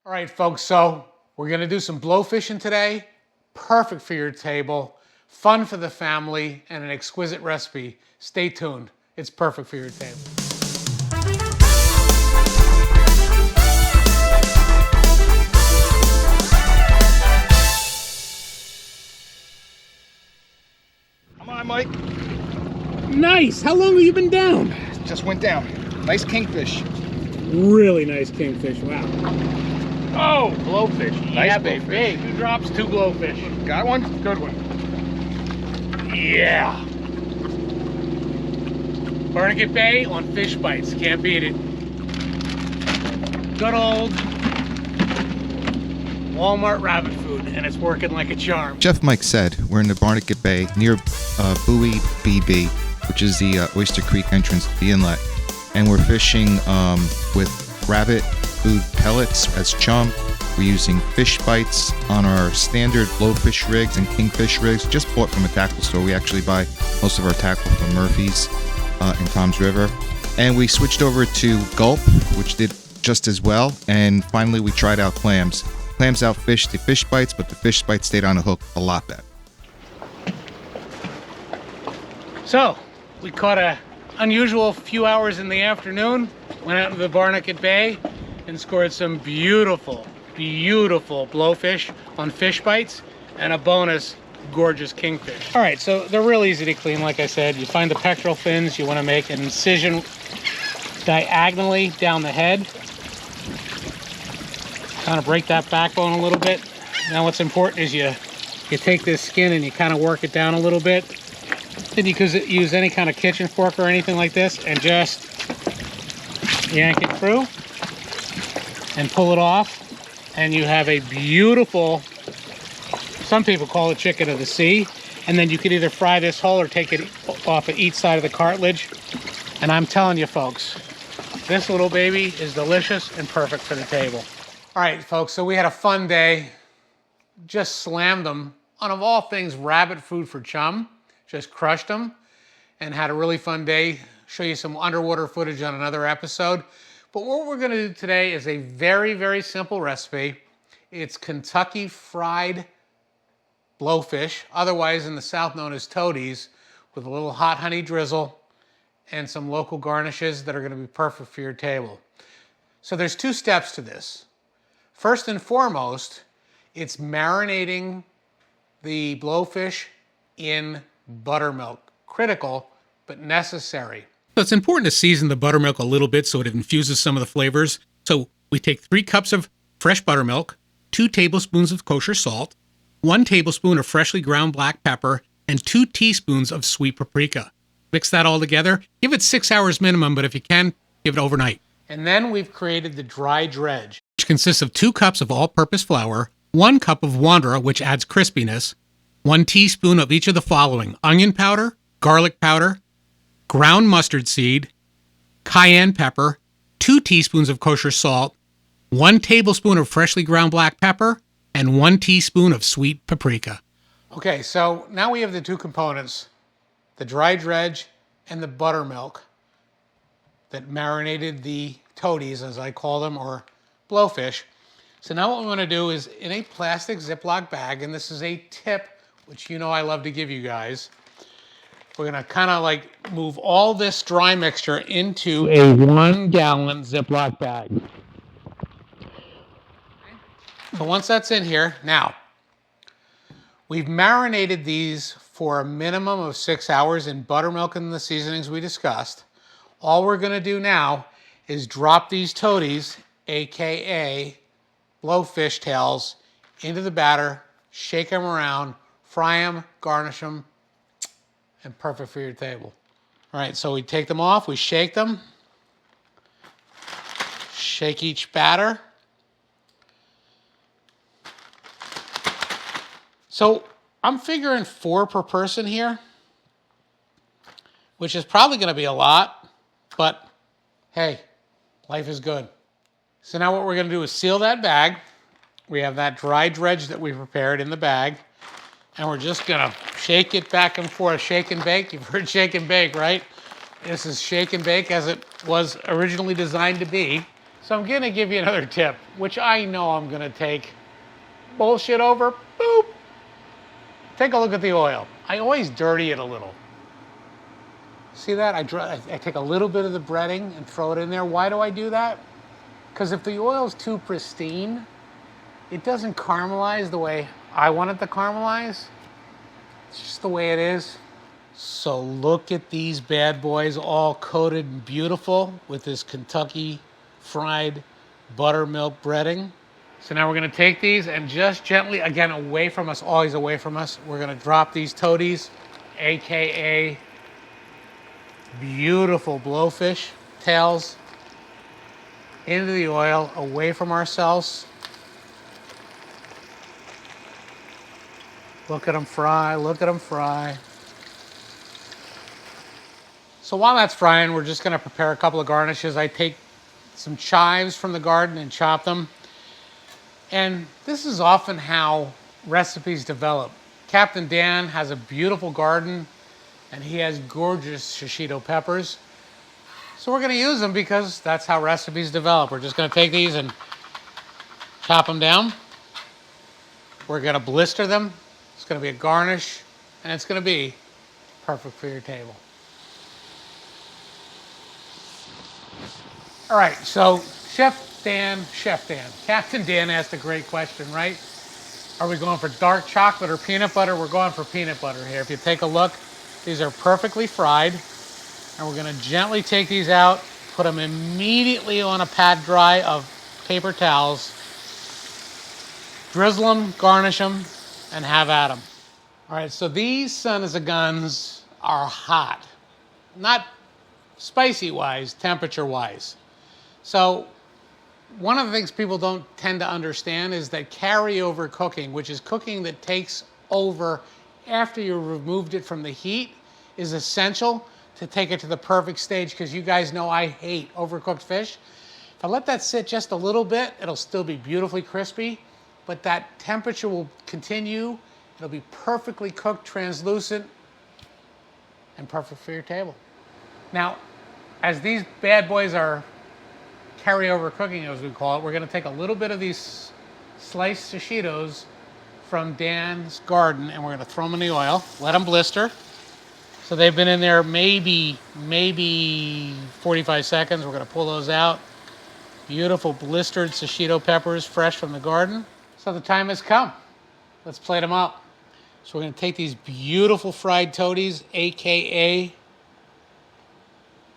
All right, folks, so we're gonna do some blowfishing today. Perfect for your table, fun for the family, and an exquisite recipe. Stay tuned. It's perfect for your table. Come on, Mike. Nice. How long have you been down? Just went down. Nice kingfish. Really nice kingfish. Wow. Oh, blowfish. Nice Yeah, blowfish. baby. 2 drops, 2 blowfish. Got one? Good one. Yeah. Barnegat Bay on FishBites. Can't beat it. Good old Walmart rabbit food, and it's working like a charm. Chef Mike said we're in the Barnegat Bay near Buoy BB, which is the Oyster Creek entrance to the inlet. And we're fishing with rabbit food pellets as chum. We're using FishBites on our standard blowfish rigs and kingfish rigs, just bought from a tackle store. We actually buy most of our tackle from Murphy's in Toms River. And we switched over to Gulp, which did just as well. And finally, we tried out Clams. Clams outfished the FishBites, but the FishBites stayed on the hook a lot better. So, we caught a unusual few hours in the afternoon, went out to the Barnegat Bay and scored some beautiful blowfish on FishBites and a bonus gorgeous kingfish. All right, so they're real easy to clean. Like I said, you find the pectoral fins, you want to make an incision diagonally down the head, kind of break that backbone a little bit. Now what's important is you take this skin and you kind of work it down a little bit. Then you could use any kind of kitchen fork or anything like this and just yank it through and pull it off, and you have a beautiful, some people call it chicken of the sea. And then you could either fry this whole or take it off at each side of the cartilage. And I'm telling you folks, this little baby is delicious and perfect for the table. All right, folks, so we had a fun day. Just slammed them on, of all things, rabbit food for chum. Just crushed them and had a really fun day. Show you some underwater footage on another episode. But what we're gonna do today is a very simple recipe. It's Kentucky fried blowfish, otherwise in the South known as toadies, with a little hot honey drizzle and some local garnishes that are gonna be perfect for your table. So there's 2 steps to this. First and foremost, it's marinating the blowfish in buttermilk. Critical, but necessary. So it's important to season the buttermilk a little bit so it infuses some of the flavors. So we take 3 cups of fresh buttermilk, 2 tablespoons of kosher salt, 1 tablespoon of freshly ground black pepper, and 2 teaspoons of sweet paprika. Mix that all together. Give it 6 hours minimum, but if you can, give it overnight. And then we've created the dry dredge, Which consists of 2 cups of all-purpose flour, 1 cup of Wanderer, which adds crispiness, 1 teaspoon of each of the following: onion powder, garlic powder, ground mustard seed, cayenne pepper, 2 teaspoons of kosher salt, 1 tablespoon of freshly ground black pepper, and 1 teaspoon of sweet paprika. Okay, so now we have the 2 components, the dry dredge and the buttermilk that marinated the toadies, as I call them, or blowfish. So now what we want to do is, in a plastic Ziploc bag, and this is a tip, which you know I love to give you guys, we're gonna kind of like move all this dry mixture into a 1-gallon Ziploc bag. So once that's in here, now, we've marinated these for a minimum of 6 hours in buttermilk and the seasonings we discussed. All we're gonna do now is drop these toadies, AKA blowfish tails, into the batter, shake them around, fry them, garnish them, and perfect for your table. All right, so we take them off, we shake them, shake each batter. So I'm figuring 4 per person here, which is probably gonna be a lot, but hey, life is good. So now what we're gonna do is seal that bag. We have that dry dredge that we prepared in the bag, and we're just gonna shake it back and forth. Shake and bake. You've heard shake and bake, right? This is shake and bake as it was originally designed to be. So I'm gonna give you another tip, which I know I'm gonna take bullshit over. Boop. Take a look at the oil. I always dirty it a little. See that? I take a little bit of the breading and throw it in there. Why do I do that? Because if the oil's too pristine, it doesn't caramelize the way I want it to caramelize. It's just the way it is. So look at these bad boys all coated and beautiful with this Kentucky fried buttermilk breading. So now we're gonna take these and just gently, again, away from us, always away from us, we're gonna drop these toadies, AKA beautiful blowfish tails, into the oil, away from ourselves. Look at them fry, look at them fry. So while that's frying, we're just gonna prepare a couple of garnishes. I take some chives from the garden and chop them. And this is often how recipes develop. Captain Dan has a beautiful garden and he has gorgeous shishito peppers. So we're gonna use them because that's how recipes develop. We're just gonna take these and chop them down. We're gonna blister them. It's gonna be a garnish and it's gonna be perfect for your table. All right, so Captain Dan asked a great question, right? Are we going for dark chocolate or peanut butter? We're going for peanut butter here. If you take a look, these are perfectly fried. And we're gonna gently take these out, put them immediately on a pad dry of paper towels, drizzle them, garnish them, and have at them. All right, so these sons of guns are hot. Not spicy-wise, temperature-wise. So one of the things people don't tend to understand is that carryover cooking, which is cooking that takes over after you removed it from the heat, is essential to take it to the perfect stage, because you guys know I hate overcooked fish. If I let that sit just a little bit, it'll still be beautifully crispy, but that temperature will continue. It'll be perfectly cooked, translucent, and perfect for your table. Now, as these bad boys are carryover cooking, as we call it, we're gonna take a little bit of these sliced shishitos from Dan's garden and we're gonna throw them in the oil, let them blister. So they've been in there maybe 45 seconds. We're gonna pull those out. Beautiful blistered shishito peppers, fresh from the garden. So the time has come. Let's plate them up. So we're gonna take these beautiful fried toadies, AKA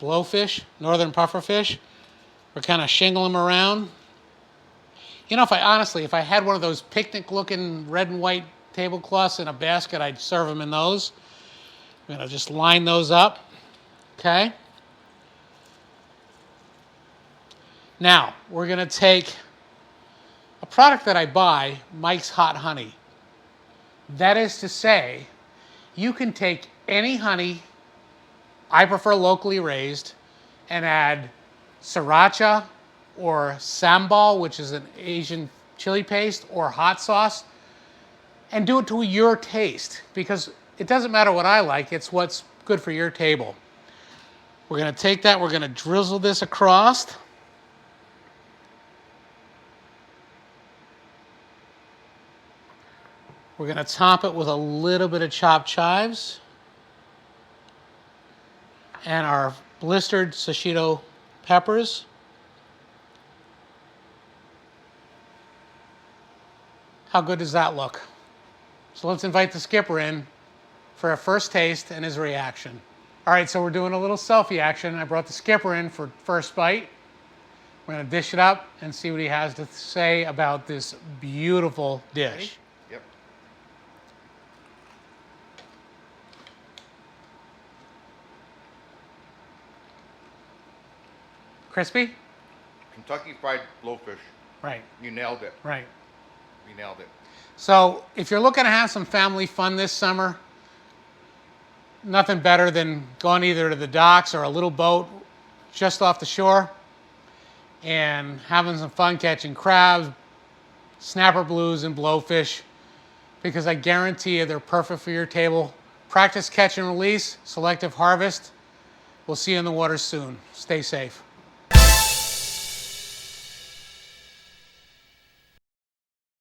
blowfish, northern pufferfish. We're kind of shingle them around. You know, if I had one of those picnic-looking red and white tablecloths in a basket, I'd serve them in those. I'm gonna just line those up, okay? Now, we're gonna take a product that I buy, Mike's Hot Honey. That is to say, you can take any honey, I prefer locally raised, and add sriracha or sambal, which is an Asian chili paste, or hot sauce, and do it to your taste, because it doesn't matter what I like, it's what's good for your table. We're gonna take that, we're gonna drizzle this across. We're gonna top it with a little bit of chopped chives and our blistered shishito peppers. How good does that look? So let's invite the skipper in for a first taste and his reaction. All right, so we're doing a little selfie action. I brought the skipper in for first bite. We're gonna dish it up and see what he has to say about this beautiful dish. Yep. Crispy? Kentucky Fried Blowfish. Right. You nailed it. Right. You nailed it. So if you're looking to have some family fun this summer, nothing better than going either to the docks or a little boat just off the shore and having some fun catching crabs, snapper blues, and blowfish, because I guarantee you they're perfect for your table. Practice catch and release, selective harvest. We'll see you in the water soon. Stay safe.